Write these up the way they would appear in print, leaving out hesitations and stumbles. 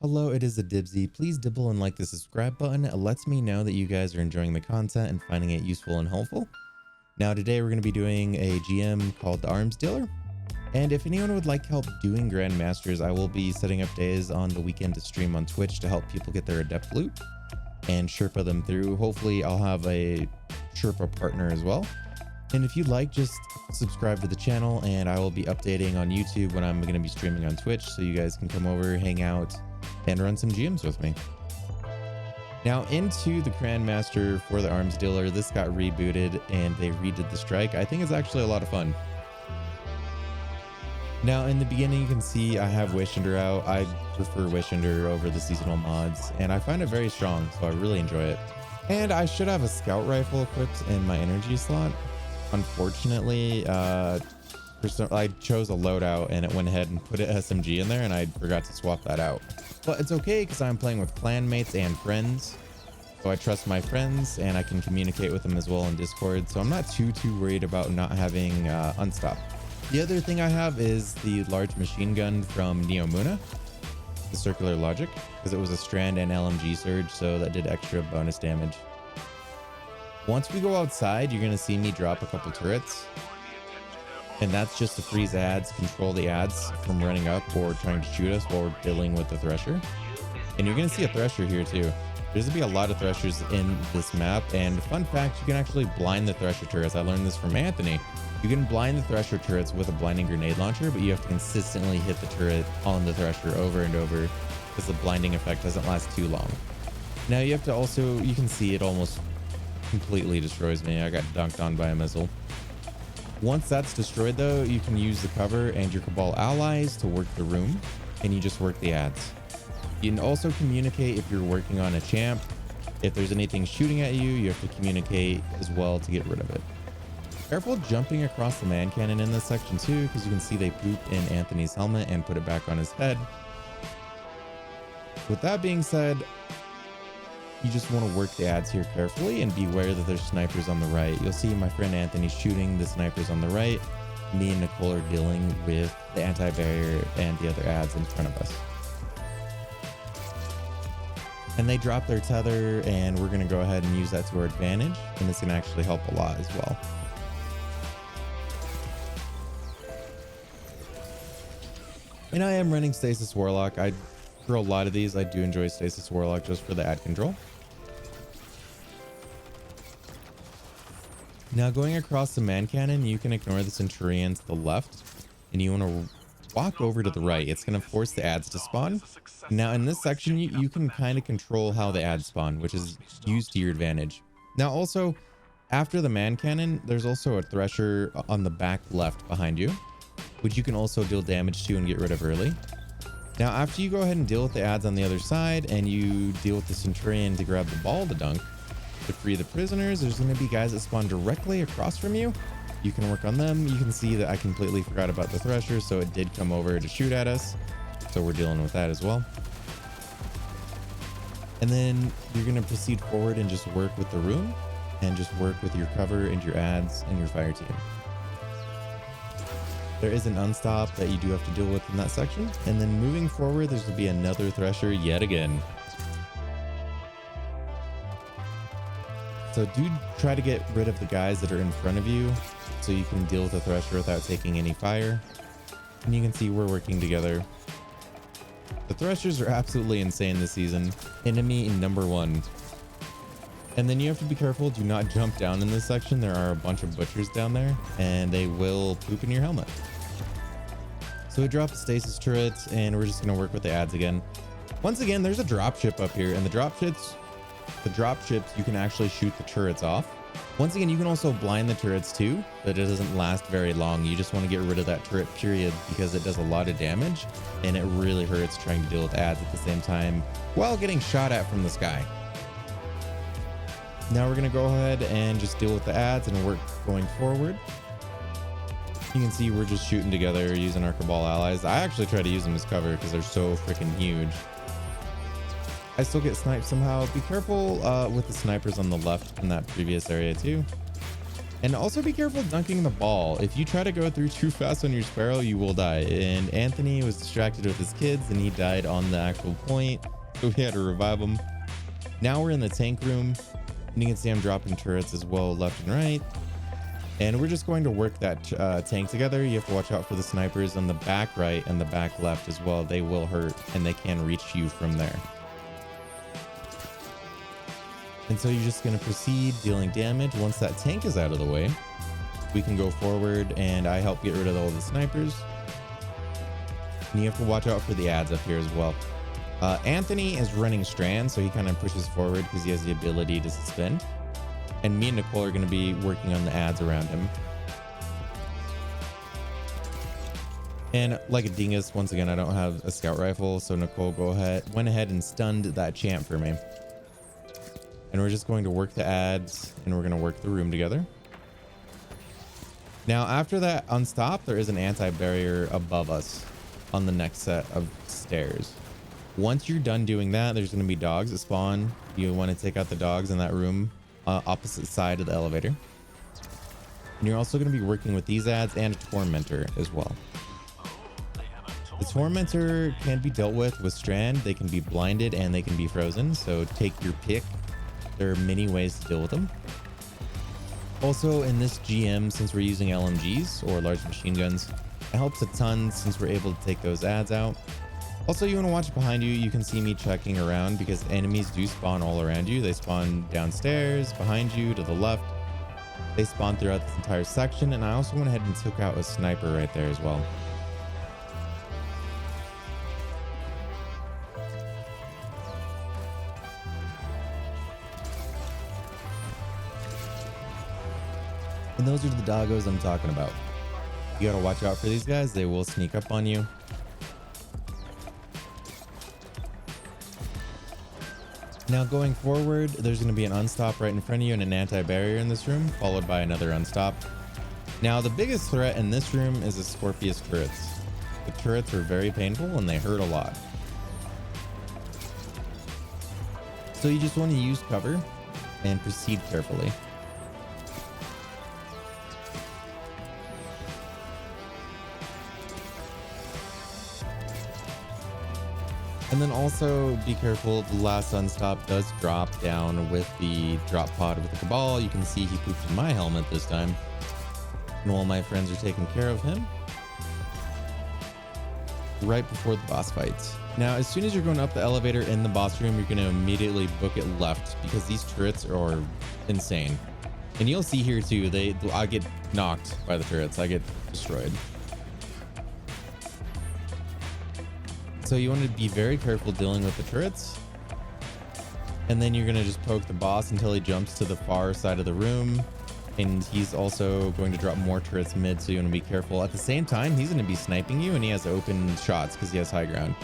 Hello, it is a Dibsy. Please dibble and like the subscribe button. It lets me know that you guys are enjoying the content and finding it useful and helpful. Now today we're going to be doing a GM called the Arms Dealer. And if anyone would like help doing Grandmasters, I will be setting up days on the weekend to stream on Twitch to help people get their adept loot and Sherpa them through. Hopefully I'll have a Sherpa partner as well. And if you'd like, just subscribe to the channel and I will be updating on YouTube when I'm going to be streaming on Twitch, so you guys can come over, hang out, and run some GMs with me. Now into the Grandmaster for the Arms Dealer. This got rebooted and they redid the strike. I think it's actually a lot of fun. Now in the beginning you can see I have Wishender out. I prefer Wishender over the seasonal mods and I find it very strong, so I really enjoy it. And I should have a scout rifle equipped in my energy slot. Unfortunately, I chose a loadout and it went ahead and put an SMG in there and I forgot to swap that out. But it's okay because I'm playing with clanmates and friends. So I trust my friends and I can communicate with them as well in Discord. So I'm not too worried about not having Unstop. The other thing I have is the large machine gun from Neomuna, the circular logic, because it was a strand and LMG surge, so that did extra bonus damage. Once we go outside, you're going to see me drop a couple turrets. And that's just to freeze ads, control the ads from running up or trying to shoot us while we're dealing with the Thresher. And you're going to see a Thresher here too. There's going to be a lot of Threshers in this map. And fun fact, you can actually blind the Thresher turrets. I learned this from Anthony. You can blind the Thresher turrets with a blinding grenade launcher, but you have to consistently hit the turret on the Thresher over and over because the blinding effect doesn't last too long. Now you have to also, you can see it almost completely destroys me. I got dunked on by a missile. Once that's destroyed though, you can use the cover and your Cabal allies to work the room, and you just work the ads. You can also communicate if you're working on a champ. If there's anything shooting at you, you have to communicate as well to get rid of it. Careful jumping across the man cannon in this section too, because you can see they pooped in Anthony's helmet and put it back on his head. With that being said, you just want to work the ads here carefully and be aware that there's snipers on the right. You'll see my friend Anthony shooting the snipers on the right. Me and Nicole are dealing with the anti-barrier and the other ads in front of us. And they drop their tether and we're going to go ahead and use that to our advantage. And it's going to actually help a lot as well. And I am running Stasis Warlock. For a lot of these, I do enjoy Stasis Warlock just for the ad control. Now going across the man cannon, you can ignore the Centurion to the left and you want to walk over to the right. It's going to force the ads to spawn. Now in this section, you can kind of control how the ads spawn, which is used to your advantage. Now also, after the man cannon, there's also a Thresher on the back left behind you, which you can also deal damage to and get rid of early. Now after you go ahead and deal with the ads on the other side and you deal with the Centurion to grab the ball to dunk, to free the prisoners, there's going to be guys that spawn directly across from you. You can work on them. You can see that I completely forgot about the Thresher, so it did come over to shoot at us. So we're dealing with that as well. And then you're going to proceed forward and just work with the room and just work with your cover and your ads and your fire team. There is an unstop that you do have to deal with in that section. And then moving forward, there's going to be another Thresher yet again. So do try to get rid of the guys that are in front of you so you can deal with the Thresher without taking any fire. And you can see we're working together. The Threshers are absolutely insane this season. Enemy number one. And then you have to be careful. Do not jump down in this section. There are a bunch of butchers down there and they will poop in your helmet. So we drop the stasis turrets and we're just going to work with the ads again. Once again, there's a dropship up here and the dropships, you can actually shoot the turrets off. Once again, you can also blind the turrets too, but it doesn't last very long. You just want to get rid of that turret period because it does a lot of damage and it really hurts trying to deal with ads at the same time while getting shot at from the sky. Now we're going to go ahead and just deal with the ads and work going forward. You can see we're just shooting together using our Cabal allies. I actually try to use them as cover because they're so freaking huge. I still get sniped somehow. Be careful with the snipers on the left in that previous area too. And also be careful dunking the ball. If you try to go through too fast on your Sparrow, you will die. And Anthony was distracted with his kids and he died on the actual point. So we had to revive him. Now we're in the tank room. And you can see I'm dropping turrets as well, left and right. And we're just going to work that tank together. You have to watch out for the snipers on the back right and the back left as well. They will hurt and they can reach you from there. And so you're just going to proceed dealing damage. Once that tank is out of the way, we can go forward and I help get rid of all the snipers. And you have to watch out for the ads up here as well. Anthony is running Strand, so he kind of pushes forward because he has the ability to suspend. And me and Nicole are going to be working on the ads around him. And like a dingus, once again, I don't have a scout rifle, so Nicole went ahead and stunned that champ for me. And we're just going to work the ads and we're going to work the room together. Now, after that unstop, there is an anti-barrier above us on the next set of stairs. Once you're done doing that, there's going to be dogs that spawn. You want to take out the dogs in that room, opposite side of the elevator. And you're also going to be working with these ads and a Tormentor as well. The Tormentor can be dealt with Strand. They can be blinded and they can be frozen. So take your pick. There are many ways to deal with them. Also in this GM, since we're using LMGs or large machine guns, it helps a ton since we're able to take those ads out. Also, you want to watch behind you. You can see me checking around because enemies do spawn all around you. They spawn downstairs, behind you, to the left. They spawn throughout this entire section. And I also went ahead and took out a sniper right there as well. And those are the doggos I'm talking about. You gotta watch out for these guys. They will sneak up on you. Now going forward, there's going to be an unstop right in front of you and an anti-barrier in this room, followed by another unstop. Now the biggest threat in this room is the Scorpius turrets. The turrets are very painful and they hurt a lot. So you just want to use cover and proceed carefully. And then also be careful, the last unstop does drop down with the drop pod with the Cabal. You can see he pooped in my helmet this time. And while my friends are taking care of him, right before the boss fights. Now, as soon as you're going up the elevator in the boss room, you're going to immediately book it left because these turrets are insane. And you'll see here too, I get knocked by the turrets. I get destroyed. So you want to be very careful dealing with the turrets. And then you're going to just poke the boss until he jumps to the far side of the room. And he's also going to drop more turrets mid, so you want to be careful. At the same time, he's going to be sniping you and he has open shots because he has high ground.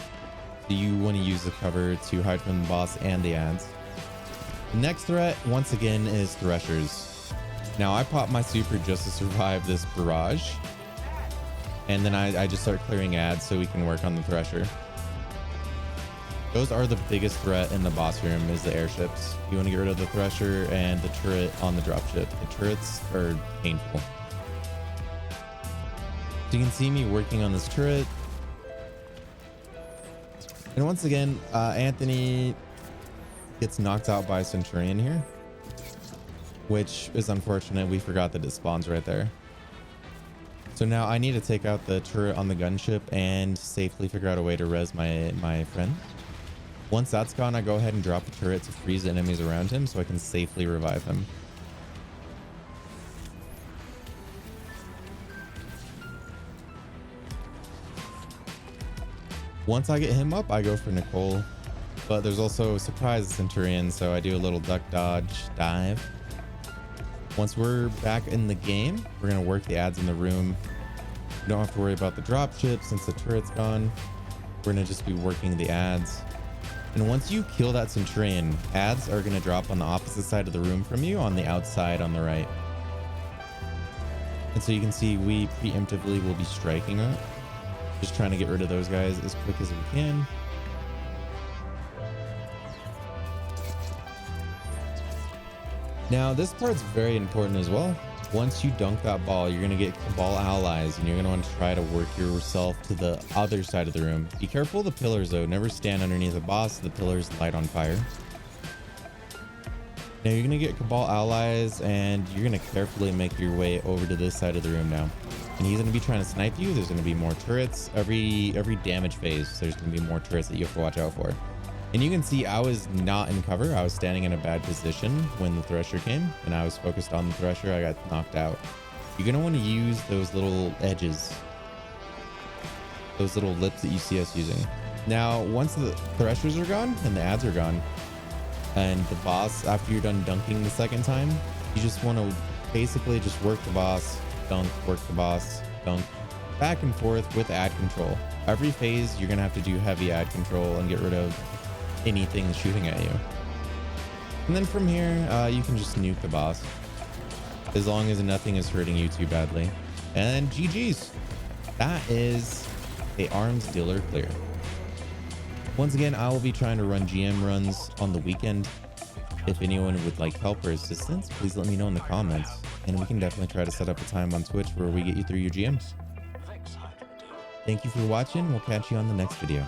So you want to use the cover to hide from the boss and the ads. The next threat, once again, is Threshers. Now, I popped my super just to survive this barrage. And then I just start clearing ads so we can work on the Thresher. Those are the biggest threat in the boss room is the airships. You want to get rid of the Thresher and the turret on the dropship. The turrets are painful. So you can see me working on this turret. And once again, Anthony gets knocked out by a Centurion here, which is unfortunate. We forgot that it spawns right there. So now I need to take out the turret on the gunship and safely figure out a way to res my friend. Once that's gone, I go ahead and drop the turret to freeze the enemies around him so I can safely revive him. Once I get him up, I go for Nicole, but there's also a surprise Centurion, so I do a little duck dodge dive. Once we're back in the game, we're going to work the ads in the room. You don't have to worry about the dropship since the turret's gone. We're going to just be working the ads. And once you kill that Centurion, ads are going to drop on the opposite side of the room from you on the outside on the right. And so you can see we preemptively will be striking it. Just trying to get rid of those guys as quick as we can. Now this part's very important as well. Once you dunk that ball, you're going to get Cabal allies, and you're going to want to try to work yourself to the other side of the room. Be careful of the pillars, though. Never stand underneath the boss. The pillars light on fire. Now you're going to get Cabal allies, and you're going to carefully make your way over to this side of the room now. And he's going to be trying to snipe you. There's going to be more turrets. Every damage phase, there's going to be more turrets that you have to watch out for. And you can see I was not in cover. I was standing in a bad position when the Thresher came, and I was focused on the Thresher. I got knocked out. You're going to want to use those little edges, those little lips that you see us using. Now, once the Threshers are gone and the ads are gone, and the boss, after you're done dunking the second time, you just want to basically just work the boss, dunk, work the boss, dunk, back and forth with ad control. Every phase, you're going to have to do heavy ad control and get rid of anything shooting at you. And then from here, you can just nuke the boss as long as nothing is hurting you too badly. And GG's. That is a arms dealer clear. Once again, I will be trying to run GM runs on the weekend. If anyone would like help or assistance, please let me know in the comments, and we can definitely try to set up a time on Twitch where we get you through your GMs. Thank you for watching. We'll catch you on the next video.